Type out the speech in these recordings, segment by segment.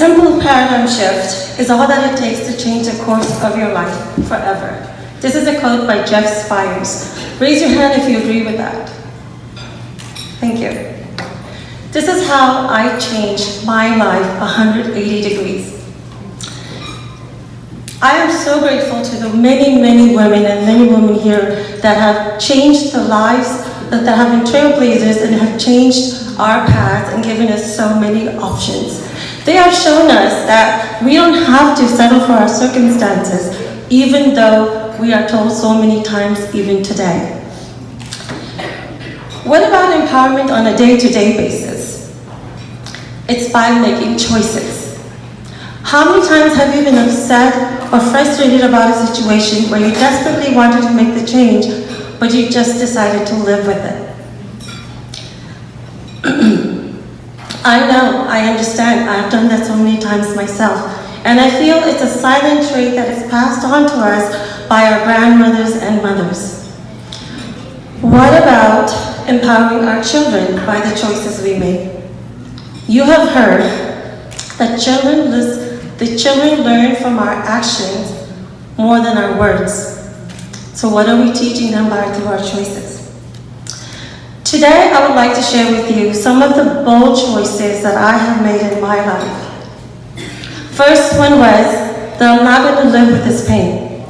simple paradigm shift is all that it takes to change the course of your life forever. This is a quote by Jeff Spires. Raise your hand if you agree with that. Thank you. This is how I changed my life 180 degrees. I am so grateful to the many, many women and many women here that have changed the lives, that have been trailblazers and have changed our paths and given us so many options. They have shown us that we don't have to settle for our circumstances, even though we are told so many times, even today. What about empowerment on a day-to-day basis? It's by making choices. How many times have you been upset or frustrated about a situation where you desperately wanted to make the change, but you just decided to live with it? I know, I understand, I've done that so many times myself, and I feel it's a silent trait that is passed on to us by our grandmothers and mothers. What about empowering our children by the choices we make? You have heard that the children learn from our actions more than our words. So what are we teaching them through our choices? Today, I would like to share with you some of the bold choices that I have made in my life. First one was that I'm not going to live with this pain.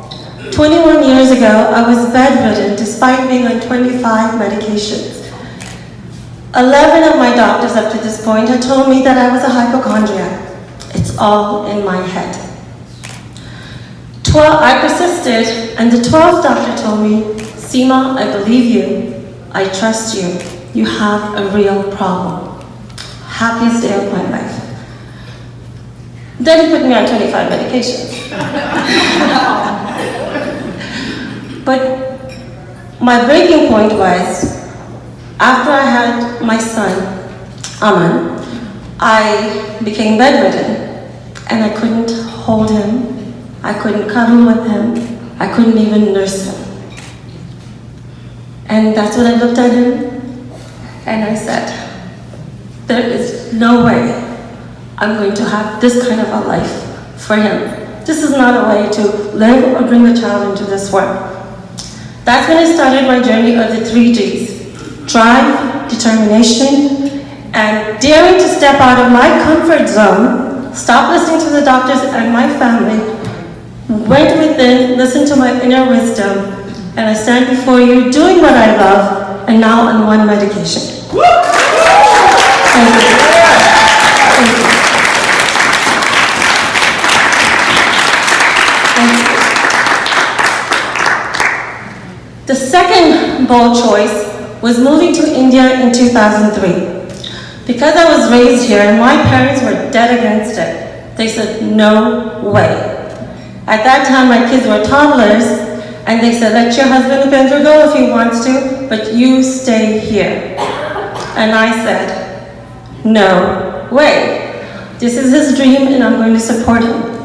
21 years ago, I was bedridden despite being on 25 medications. 11 of my doctors up to this point had told me that I was a hypochondriac. It's all in my head. I persisted, and the 12th doctor told me, Seema, I believe you. I trust you. You have a real problem. Happiest day of my life. Then he put me on 25 medications. But my breaking point was, after I had my son, Aman, I became bedridden, and I couldn't hold him. I couldn't cuddle with him. I couldn't even nurse him. And that's when I looked at him, and I said, there is no way I'm going to have this kind of a life for him. This is not a way to live or bring a child into this world. That's when I started my journey of the 3 Gs. Drive, determination, and daring to step out of my comfort zone, stop listening to the doctors and my family, went within, listened to my inner wisdom, and I stand before you doing what I love, and now on one medication. Thank you. Thank you. Thank you. The second bold choice was moving to India in 2003. Because I was raised here and my parents were dead against it, they said, no way. At that time, my kids were toddlers, and they said, let your husband Upendra go if he wants to, but you stay here. And I said, no way. This is his dream, and I'm going to support him.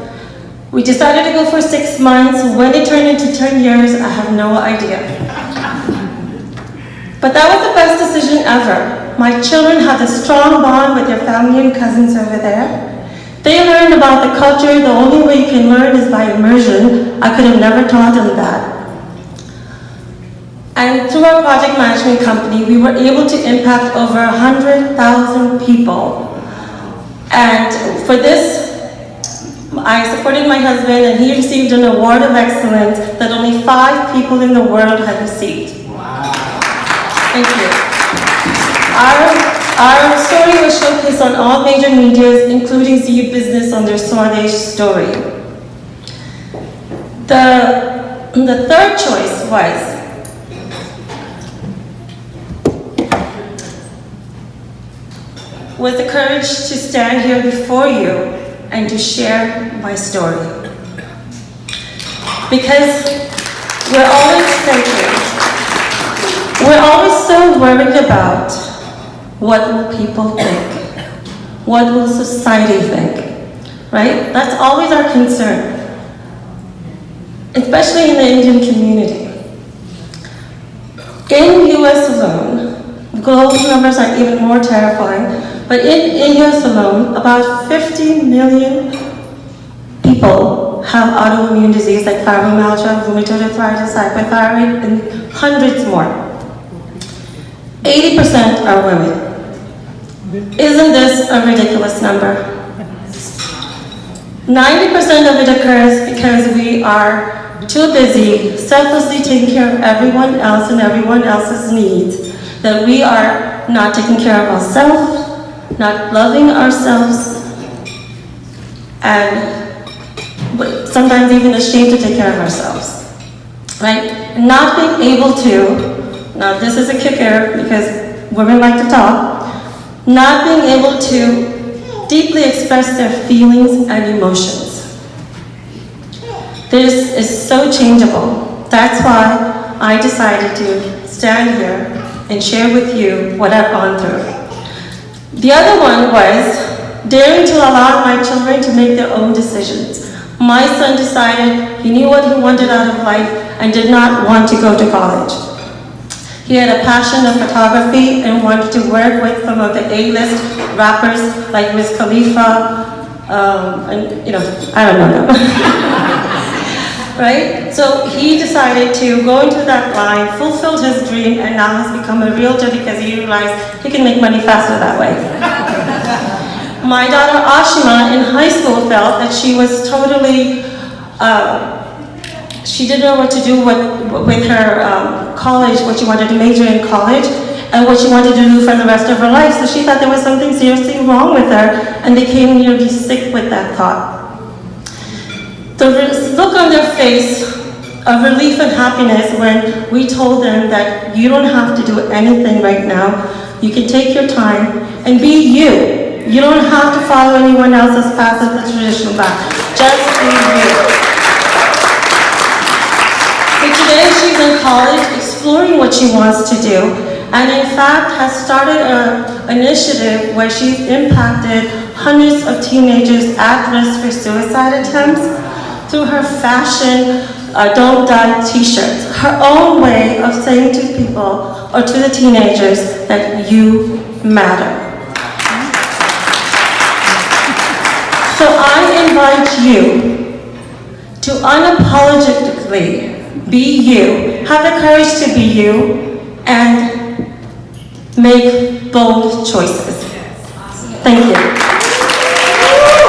We decided to go for 6 months. When it turned into 10 years, I have no idea. But that was the best decision ever. My children have a strong bond with their family and cousins over there. They learned about the culture. The only way you can learn is by immersion. I could have never taught them that. And through our project management company, we were able to impact over 100,000 people. And for this, I supported my husband, and he received an award of excellence that only 5 people in the world had received. Wow. Thank you. Our story was showcased on all major medias, including Zee Business on their Swadesh story. The third choice was the courage to stand here before you and to share my story. Because we're always so worried about what will people think? What will society think? Right? That's always our concern, especially in the Indian community. In US alone, global numbers are even more terrifying. But in US alone, about 50 million people have autoimmune disease like fibromyalgia, rheumatoid arthritis, hypothyroid, and hundreds more. 80% are women. Isn't this a ridiculous number? 90% of it occurs because we are too busy selflessly taking care of everyone else and everyone else's needs, that we are not taking care of ourselves, not loving ourselves, and sometimes even ashamed to take care of ourselves, right? Not being able to, now this is a kicker because women like to talk, not being able to deeply express their feelings and emotions. This is so changeable. That's why I decided to stand here and share with you what I've gone through. The other one was daring to allow my children to make their own decisions. My son decided he knew what he wanted out of life and did not want to go to college. He had a passion of photography and wanted to work with some of the A-list rappers like Wiz Khalifa, and I don't know them. Right? So he decided to go into that line, fulfilled his dream, and now has become a realtor because he realized he can make money faster that way. My daughter Ashima in high school felt that she was totally, she didn't know what to do with her college, what she wanted to major in college, and what she wanted to do for the rest of her life. So she thought there was something seriously wrong with her, and became nearly sick with that thought. The look on their face of relief and happiness when we told them that you don't have to do anything right now. You can take your time and be you. You don't have to follow anyone else's path of the traditional path. Just be you. So today she's in college exploring what she wants to do, and in fact has started an initiative where she's impacted hundreds of teenagers at risk for suicide attempts through her fashion Don't Die t-shirts, her own way of saying to people or to the teenagers that you matter. So I invite you to unapologetically be you, have the courage to be you, and make bold choices. Thank you.